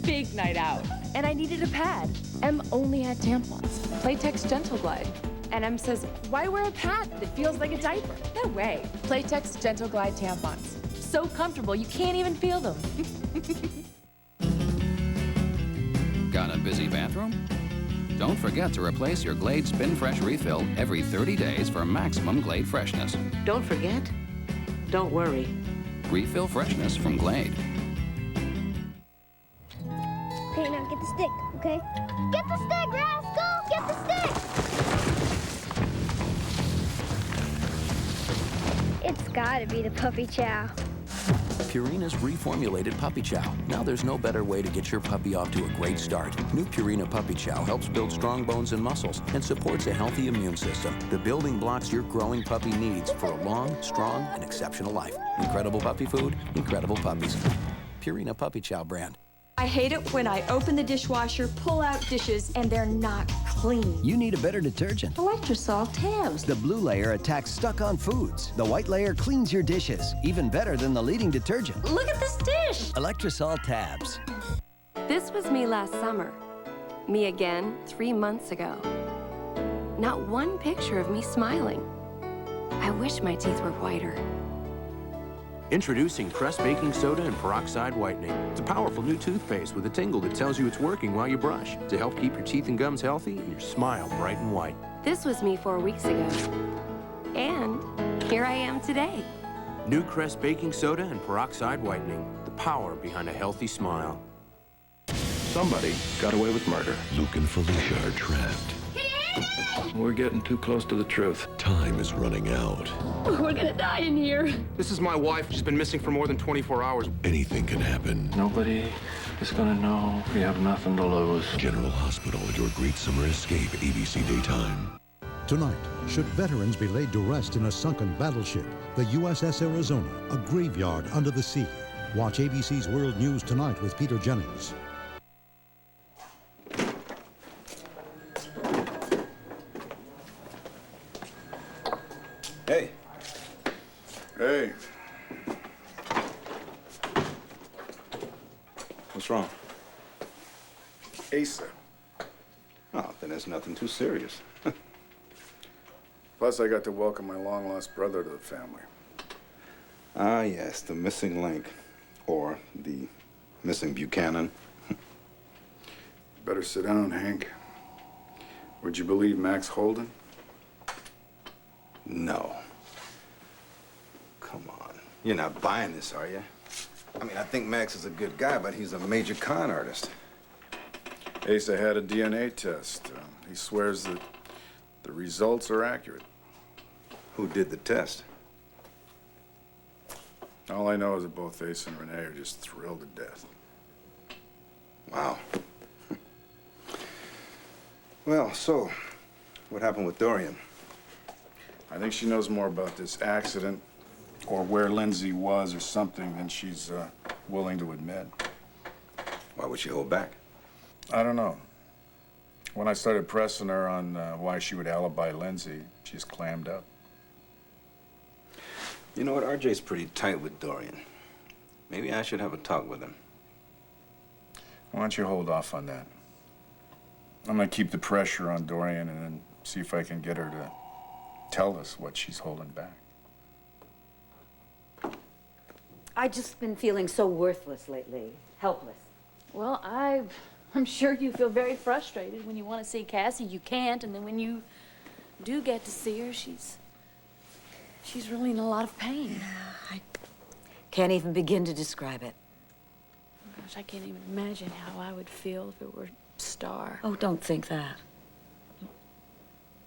Speaker 12: Big night out. And I needed a pad. Em only had tampons. Playtex Gentle Glide. And Em says, why wear a pad that feels like a diaper? No way. Playtex Gentle Glide tampons. So comfortable, you can't even feel them.
Speaker 14: Got a busy bathroom? Don't forget to replace your Glade Spin Fresh refill every 30 days for maximum Glade freshness.
Speaker 2: Don't forget. Don't worry.
Speaker 14: Refill freshness from Glade.
Speaker 16: Okay, now get the stick, okay? Get the stick, rascal! Get the stick! It's gotta be the puppy chow.
Speaker 17: Purina's reformulated Puppy Chow. Now there's no better way to get your puppy off to a great start. New Purina Puppy Chow helps build strong bones and muscles and supports a healthy immune system. The building blocks your growing puppy needs for a long, strong, and exceptional life. Incredible puppy food, incredible puppies. Purina Puppy Chow brand.
Speaker 18: I hate it when I open the dishwasher, pull out dishes, and they're not clean.
Speaker 20: You need a better detergent.
Speaker 18: Electrosol tabs.
Speaker 20: The blue layer attacks stuck-on foods. The white layer cleans your dishes, even better than the leading detergent.
Speaker 18: Look at this dish.
Speaker 20: Electrosol tabs.
Speaker 25: This was me last summer. Me again 3 months ago. Not one picture of me smiling. I wish my teeth were whiter.
Speaker 22: Introducing Crest Baking Soda and Peroxide Whitening. It's a powerful new toothpaste with a tingle that tells you it's working while you brush to help keep your teeth and gums healthy and your smile bright and white.
Speaker 25: This was me 4 weeks ago. And here I am today.
Speaker 22: New Crest Baking Soda and Peroxide Whitening. The power behind a healthy smile.
Speaker 8: Somebody got away with murder.
Speaker 29: Luke and Felicia are trapped.
Speaker 8: We're getting too close to the truth.
Speaker 29: Time is running out.
Speaker 18: We're gonna die in here.
Speaker 22: This is my wife. She's been missing for more than 24 hours.
Speaker 29: Anything can happen.
Speaker 8: Nobody is gonna know. We have nothing to lose.
Speaker 29: General Hospital, your great summer escape, ABC Daytime.
Speaker 30: Tonight, should veterans be laid to rest in a sunken battleship? The USS Arizona, a graveyard under the sea. Watch ABC's World News Tonight with Peter Jennings.
Speaker 9: Hey.
Speaker 8: Hey.
Speaker 9: What's wrong?
Speaker 8: Asa.
Speaker 9: Oh, then there's nothing too serious.
Speaker 8: Plus, I got to welcome my long-lost brother to the family.
Speaker 9: Ah, yes, the missing link. Or the missing Buchanan.
Speaker 8: Better sit down, Hank. Would you believe Max Holden?
Speaker 9: No. Come on. You're not buying this, are you? I mean, I think Max is a good guy, but he's a major con artist.
Speaker 8: Asa had a DNA test. He swears that the results are accurate.
Speaker 9: Who did the test?
Speaker 8: All I know is that both Asa and Renee are just thrilled to death.
Speaker 9: Wow. Well, so, what happened with Dorian?
Speaker 8: I think she knows more about this accident or where Lindsay was or something than she's willing to admit.
Speaker 9: Why would she hold back?
Speaker 8: I don't know. When I started pressing her on why she would alibi Lindsay, she just clammed up.
Speaker 9: You know what? RJ's pretty tight with Dorian. Maybe I should have a talk with him.
Speaker 8: Why don't you hold off on that? I'm gonna keep the pressure on Dorian and then see if I can get her to tell us what she's holding back.
Speaker 29: I've just been feeling so worthless lately, helpless.
Speaker 3: Well, I'm sure you feel very frustrated when you want to see Cassie, you can't, and then when you do get to see her, she's really in a lot of pain.
Speaker 29: I can't even begin to describe it.
Speaker 3: Gosh, I can't even imagine how I would feel if it were Star.
Speaker 29: Oh, don't think that.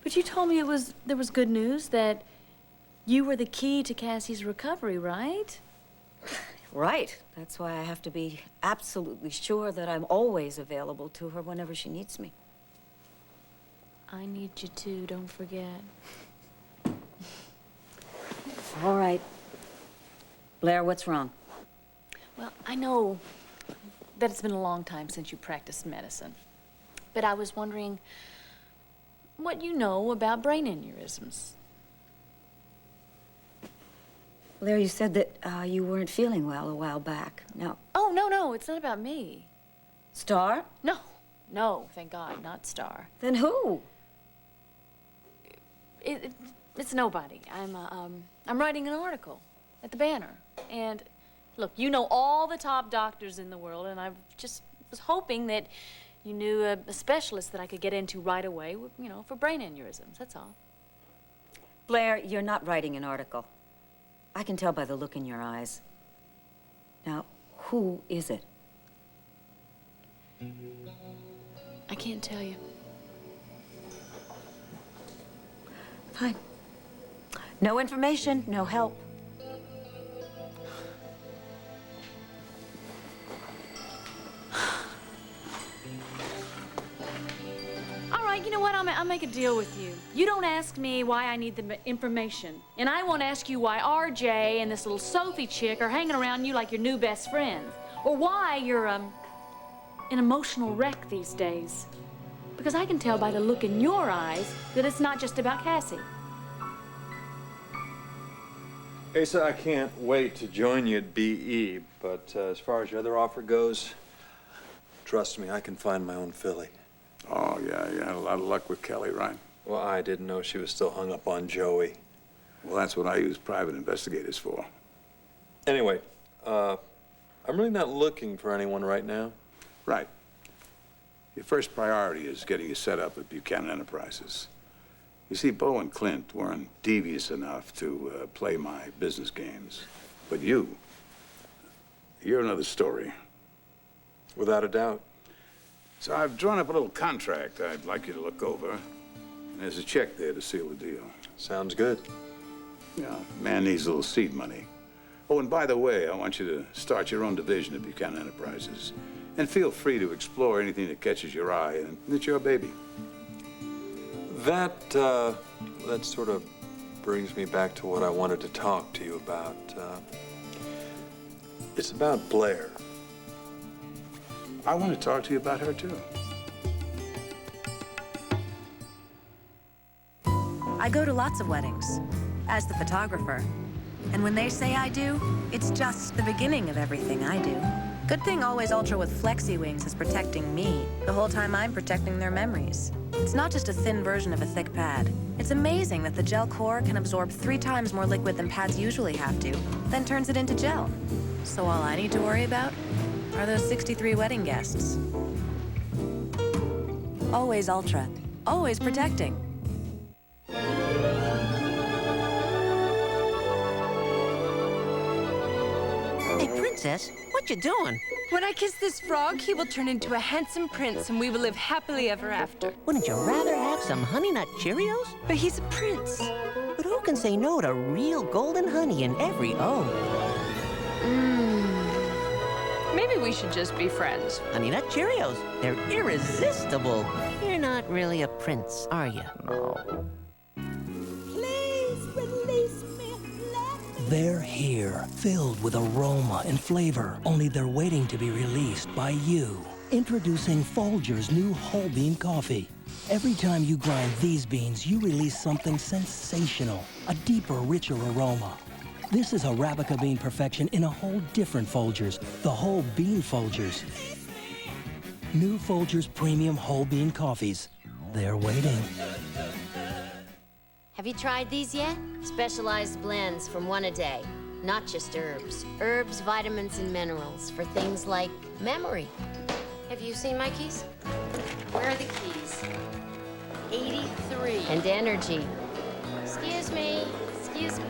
Speaker 3: But you told me there was good news, that you were the key to Cassie's recovery, right?
Speaker 29: Right. That's why I have to be absolutely sure that I'm always available to her whenever she needs me.
Speaker 3: I need you too, don't forget.
Speaker 29: All right. Blair, what's wrong?
Speaker 3: Well, I know that it's been a long time since you practiced medicine. But I was wondering what you know about brain aneurysms.
Speaker 29: Blair, you said that you weren't feeling well a while back. No.
Speaker 3: Oh, no, it's not about me.
Speaker 29: Star?
Speaker 3: No, thank God, not Star.
Speaker 29: Then who?
Speaker 3: It's nobody. I'm writing an article at the Banner. And look, you know all the top doctors in the world, and I just was hoping that you knew a specialist that I could get into right away, you know, for brain aneurysms, that's all.
Speaker 29: Blair, you're not writing an article. I can tell by the look in your eyes. Now, who is it?
Speaker 3: I can't tell you.
Speaker 29: Fine. No information, no help.
Speaker 3: All right, you know what? I'll make a deal with you. You don't ask me why I need the information, and I won't ask you why RJ and this little Sophie chick are hanging around you like your new best friend, or why you're, an emotional wreck these days. Because I can tell by the look in your eyes that it's not just about Cassie.
Speaker 1: Asa, I can't wait to join you at BE, but as far as your other offer goes, trust me, I can find my own filly.
Speaker 9: Oh, yeah, you had a lot of luck with Kelly, right?
Speaker 1: Well, I didn't know she was still hung up on Joey.
Speaker 9: Well, that's what I use private investigators for.
Speaker 1: Anyway, I'm really not looking for anyone right now.
Speaker 9: Right. Your first priority is getting you set up at Buchanan Enterprises. You see, Bo and Clint weren't devious enough to play my business games. But you're another story.
Speaker 1: Without a doubt.
Speaker 9: So I've drawn up a little contract I'd like you to look over. And there's a check there to seal the deal.
Speaker 1: Sounds good.
Speaker 9: Yeah, man needs a little seed money. Oh, and by the way, I want you to start your own division at Buchanan Enterprises. And feel free to explore anything that catches your eye, and it's your baby.
Speaker 1: That sort of brings me back to what I wanted to talk to you about. It's about Blair.
Speaker 9: I want to talk to you about her, too.
Speaker 4: I go to lots of weddings as the photographer. And when they say I do, it's just the beginning of everything I do. Good thing Always Ultra with Flexi Wings is protecting me the whole time I'm protecting their memories. It's not just a thin version of a thick pad. It's amazing that the gel core can absorb 3 times more liquid than pads usually have to, then turns it into gel. So all I need to worry about are those 63 wedding guests. Always Ultra. Always protecting.
Speaker 5: Hey, Princess, what you doing?
Speaker 12: When I kiss this frog, he will turn into a handsome prince and we will live happily ever after.
Speaker 5: Wouldn't you rather have some Honey Nut Cheerios?
Speaker 12: But he's a prince.
Speaker 5: But who can say no to real golden honey in every O?
Speaker 12: Maybe we should just be friends.
Speaker 5: Honey Nut Cheerios, they're irresistible. You're not really a prince, are you? No.
Speaker 6: They're here, filled with aroma and flavor, only they're waiting to be released by you. Introducing Folgers new whole bean coffee. Every time you grind these beans, you release something sensational, a deeper, richer aroma. This is Arabica bean perfection in a whole different Folgers, the whole bean Folgers. New Folgers premium whole bean coffees. They're waiting.
Speaker 19: Have you tried these yet? Specialized blends from one a day. Not just herbs. Herbs, vitamins, and minerals for things like memory. Have you seen my keys? Where are the keys? 83. And energy. Excuse me. Excuse me.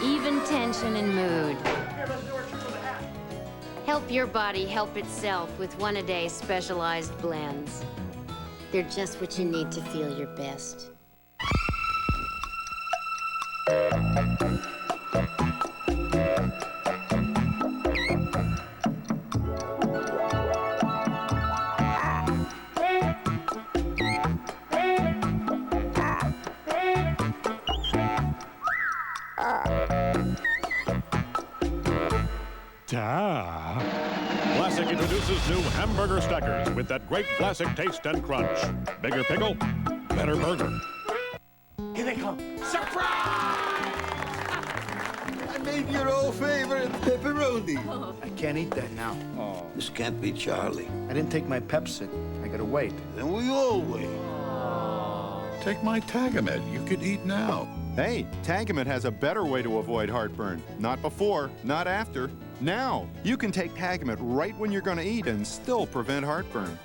Speaker 19: Even tension and mood. Help your body help itself with one-a-day specialized blends. They're just what you need to feel your best.
Speaker 7: Dennis's new hamburger stackers with that great classic taste and crunch. Bigger pickle, better burger.
Speaker 10: Here they come. Surprise!
Speaker 13: I made your old favorite pepperoni.
Speaker 10: I can't eat that now.
Speaker 13: Oh, this can't be Charlie.
Speaker 10: I didn't take my Pepsi. I gotta wait.
Speaker 13: Then we all wait.
Speaker 8: Take my Tagamet. You could eat now.
Speaker 15: Hey, Tagamet has a better way to avoid heartburn. Not before, not after, now. You can take Tagamet right when you're going to eat and still prevent heartburn.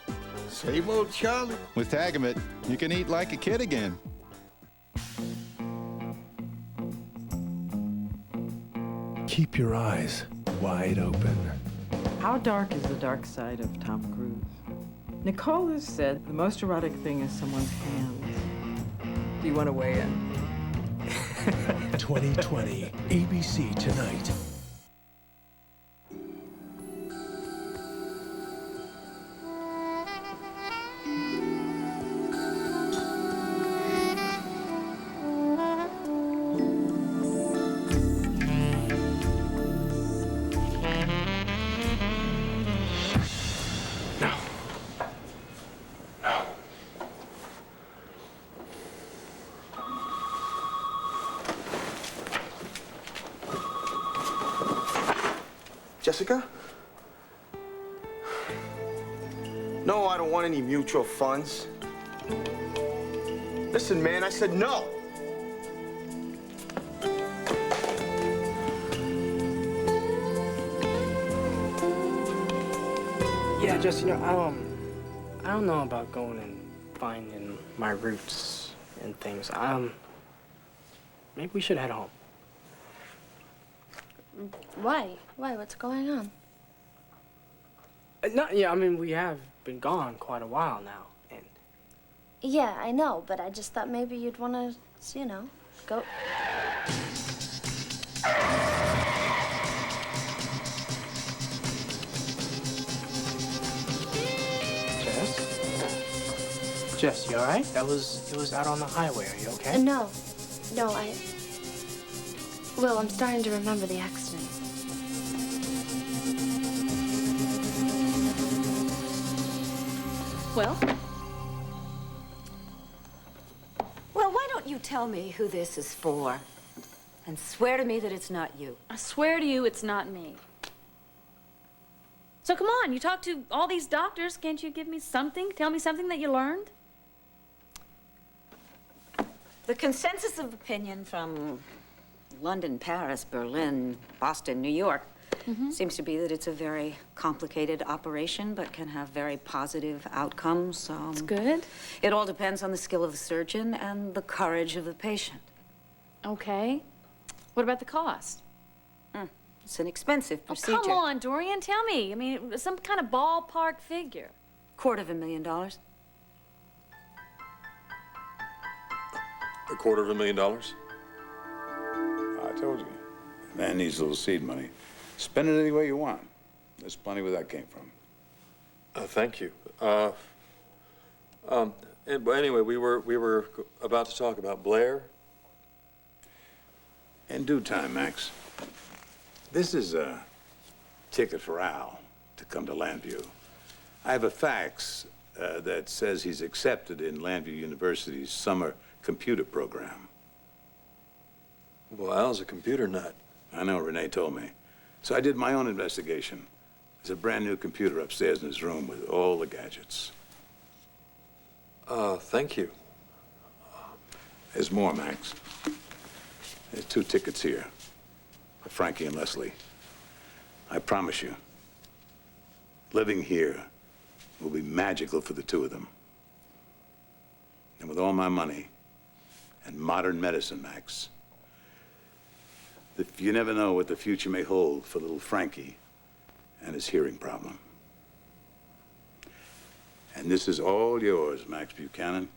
Speaker 13: Same old Charlie.
Speaker 15: With Tagamet, you can eat like a kid again.
Speaker 21: Keep your eyes wide open.
Speaker 23: How dark is the dark side of Tom Cruise? Nicole has said the most erotic thing is someone's hands. Do you want to weigh in?
Speaker 21: 2020, ABC Tonight.
Speaker 10: Jessica? No, I don't want any mutual funds. Listen, man, I said no.
Speaker 24: Yeah, just, I don't know about going and finding my roots and things. Maybe we should head home.
Speaker 3: Why? Why? What's going on?
Speaker 24: Yeah, I mean, we have been gone quite a while now, and...
Speaker 3: Yeah, I know, but I just thought maybe you'd want to, go.
Speaker 24: Jess, you all right? It was out on the highway. Are you okay?
Speaker 3: No, Will, I'm starting to remember the accident.
Speaker 29: Well, why don't you tell me who this is for? And swear to me that it's not you.
Speaker 3: I swear to you, it's not me. So come on, you talk to all these doctors. Can't you give me something? Tell me something that you learned?
Speaker 29: The consensus of opinion from London, Paris, Berlin, Boston, New York seems to be that it's a very complicated operation, but can have very positive outcomes.
Speaker 3: It's good.
Speaker 29: It all depends on the skill of the surgeon and the courage of the patient.
Speaker 3: Okay. What about the cost?
Speaker 29: It's an expensive procedure.
Speaker 3: Oh, come on, Dorian, tell me. I mean, some kind of ballpark figure.
Speaker 29: $250,000.
Speaker 1: $250,000?
Speaker 9: I told you. Man needs a little seed money. Spend it any way you want. There's plenty where that came from.
Speaker 1: Thank you. But anyway, we were about to talk about Blair.
Speaker 9: In due time, Max. This is a ticket for Al to come to Landview. I have a fax that says he's accepted in Landview University's summer computer program.
Speaker 1: Well, Al's a computer nut.
Speaker 9: I know, Renee told me. So I did my own investigation. There's a brand new computer upstairs in his room with all the gadgets.
Speaker 1: Thank you.
Speaker 9: There's more, Max. There's 2 tickets here for Frankie and Leslie. I promise you, living here will be magical for the 2 of them. And with all my money and modern medicine, Max, you never know what the future may hold for little Frankie and his hearing problem. And this is all yours, Max Buchanan,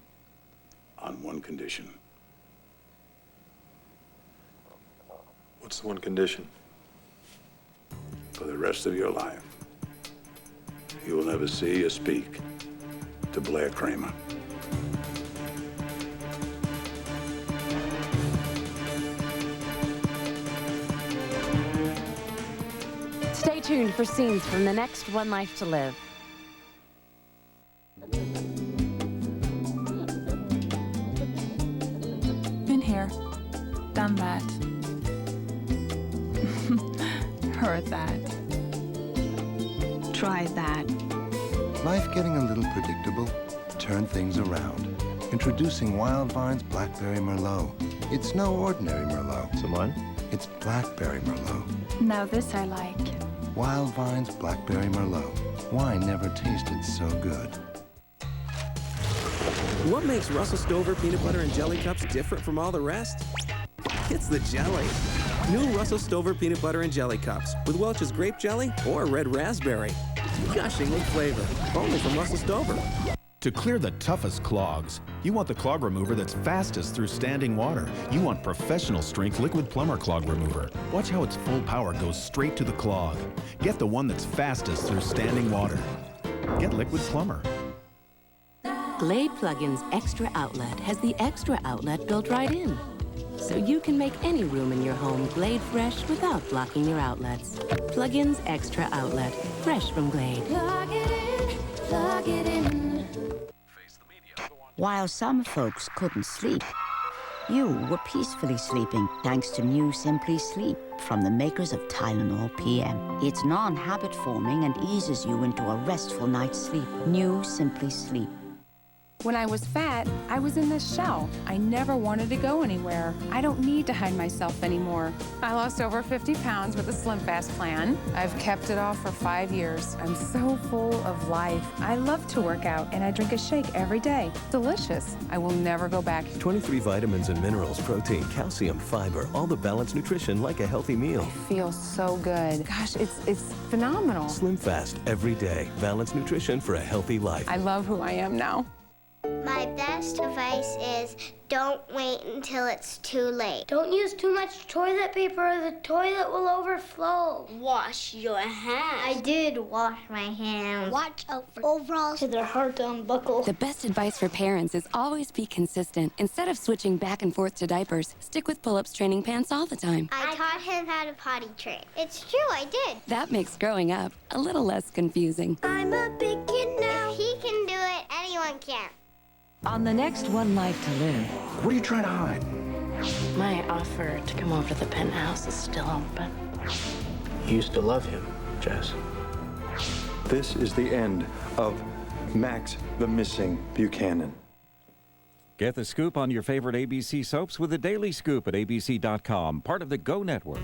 Speaker 9: on one condition.
Speaker 1: What's the one condition?
Speaker 9: For the rest of your life, you will never see or speak to Blair Kramer.
Speaker 3: Stay
Speaker 2: tuned for scenes from the next One Life to Live.
Speaker 11: Been here, done that, heard that, tried that.
Speaker 14: Life getting a little predictable? Turn things around. Introducing Wild Vine's Blackberry Merlot. It's no ordinary Merlot.
Speaker 16: Someone?
Speaker 14: It's Blackberry Merlot.
Speaker 11: Now this I like.
Speaker 14: Wild Vine's Blackberry Merlot. Wine never tasted so good.
Speaker 17: What makes Russell Stover peanut butter and jelly cups different from all the rest? It's the jelly. New Russell Stover peanut butter and jelly cups with Welch's grape jelly or red raspberry. Gushing with flavor. Only from Russell Stover.
Speaker 20: To clear the toughest clogs, you want the clog remover that's fastest through standing water. You want professional strength Liquid Plumber Clog Remover. Watch how its full power goes straight to the clog. Get the one that's fastest through standing water. Get Liquid Plumber.
Speaker 2: Glade Plugins Extra Outlet has the extra outlet built right in. So you can make any room in your home Glade fresh without blocking your outlets. Plugins Extra Outlet, fresh from Glade.
Speaker 25: Plug it in, plug it in.
Speaker 26: While some folks couldn't sleep, you were peacefully sleeping thanks to new Simply Sleep from the makers of Tylenol PM. It's non-habit forming and eases you into a restful night's sleep. New Simply Sleep.
Speaker 12: When I was fat, I was in this shell. I never wanted to go anywhere. I don't need to hide myself anymore. I lost over 50 pounds with the Slim Fast plan. I've kept it off for 5 years. I'm so full of life. I love to work out, and I drink a shake every day. Delicious. I will never go back.
Speaker 27: 23 vitamins and minerals, protein, calcium, fiber, all the balanced nutrition like a healthy meal.
Speaker 12: I feel so good. Gosh, it's phenomenal.
Speaker 27: Slim Fast every day. Balanced nutrition for a healthy life.
Speaker 12: I love who I am now.
Speaker 28: My best advice is don't wait until it's too late. Don't use too much toilet paper or the toilet will overflow. Wash your hands. I did wash my hands. Watch out for overalls so they're hard to unbuckle.
Speaker 2: The best advice for parents is always be consistent. Instead of switching back and forth to diapers, stick with pull-ups training pants all the time.
Speaker 28: I taught him how to potty train. It's true, I did.
Speaker 2: That makes growing up a little less confusing.
Speaker 28: I'm a big kid now. If he can do it, anyone can.
Speaker 4: On the next One Life to Live.
Speaker 8: What are you trying to hide?
Speaker 24: My offer to come over to the penthouse is still open. You used to love him, Jess.
Speaker 1: This is the end of Max the Missing Buchanan.
Speaker 27: Get the scoop on your favorite ABC soaps with the Daily Scoop at abc.com, part of the Go Network.